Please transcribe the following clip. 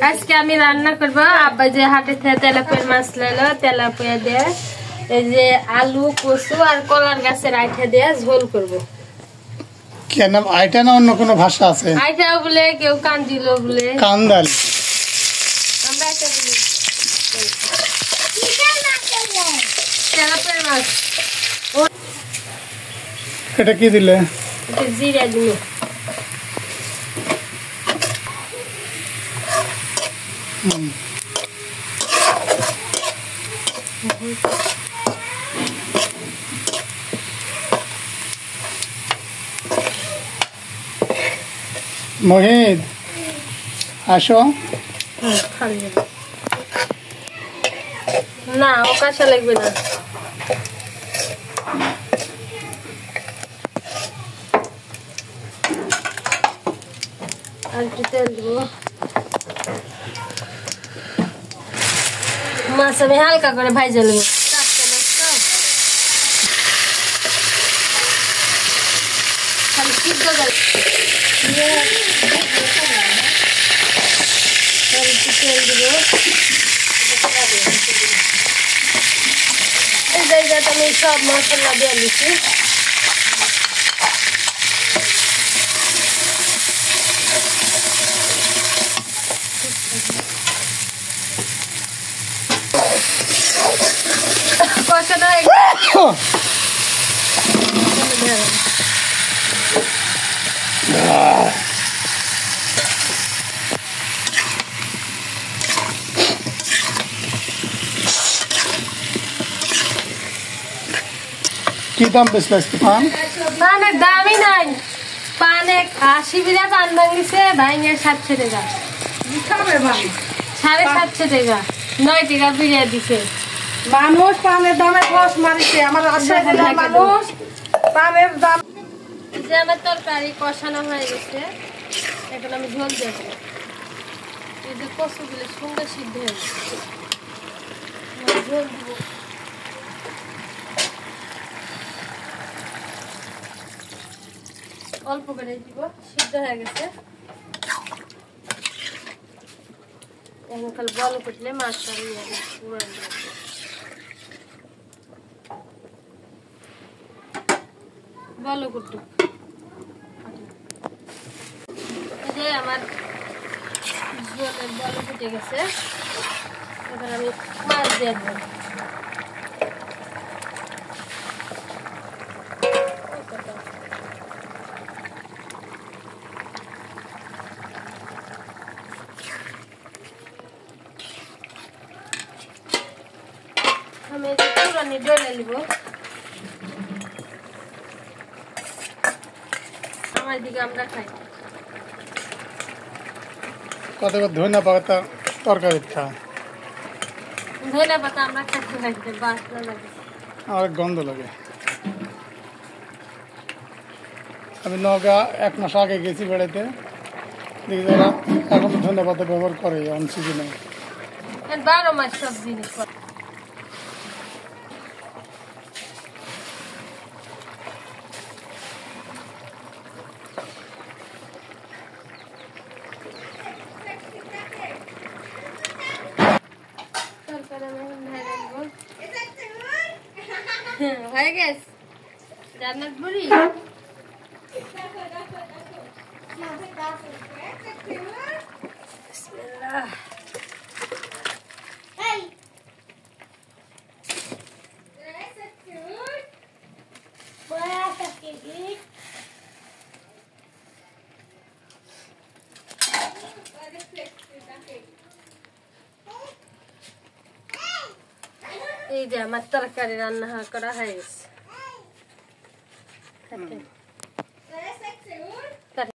আজকে আমি রান্না করব আব্বা যে হাটে থেকে তেলাপিয়া মাছ লইলো তেলাপিয়া দিয়ে এই যে আলু কচু আর কলার গাছের আইঠা দিয়ে ঝোল করব। কেন আইটা না অন্য কোনো ভাষা আছে? আইঠা বলে কেউ কান্দিলো বলে কান্দাল। আমরা আইঠা বলি তেলাপিয়া মাছ। এটা কি দিলে? এটা জিরা দিলে মোহিত আসো। না ও কাঁচা লাগবে না। আর একটু তেল দেবো। মাছ আমি হালকা করে ভাজা নেবো। খালি সিদ্ধ করে তেল দেবো। এই জায়গাটা আমি সব মশলা দিয়ে দিচ্ছি। কষাটা কি দাম বেচলে পান? পানের দামই নাই। পানে 80 বিঘা পান ভাঙিছে ভাঙে 700 টাকা। 750 টাকা 9 টাকা বিঘা দিছে। মানুষ পানের দামে খস মারিছে। আমার রাজশাহী জেলার মানুষ পানের দাম। যে আমার তরকারি কষানো হয়ে গেছে, এখন আমি ঝোল দেবো। এই যে কচুগুলো সুন্দর সিদ্ধ হয়ে গেছে, ঝোল দেবো। অল্প করে দিব, সিদ্ধ হয়ে গেছে। এখন খালি বল করলে মাছটা বলো করতে। এই যে আমার ঝোলের বল ফুটে গেছে, এবার আমি মাছ দিয়ে দেবো। আমি পুরানি ডলে নিব। আমার দিকে আমরা খাই। কত ধনিয়া পাতা তরকারি খা। ধনিয়া পাতা আমরা খাইতে খাইতে বাসনা লাগে, আর গন্ধ লাগে। আমি নগা 1 মাস আগে গেছি বেড়াইতে, দেখি যারা এখন ধনিয়া পাতা ব্যবহার করে অন সিজনে। 12 মাস সব জিনিস। হয়ে গেছে জান্নাত বুড়ি। বিসমিল্লাহ। এই যে আমার তরকারি রান্না করা হয়ে গেছে।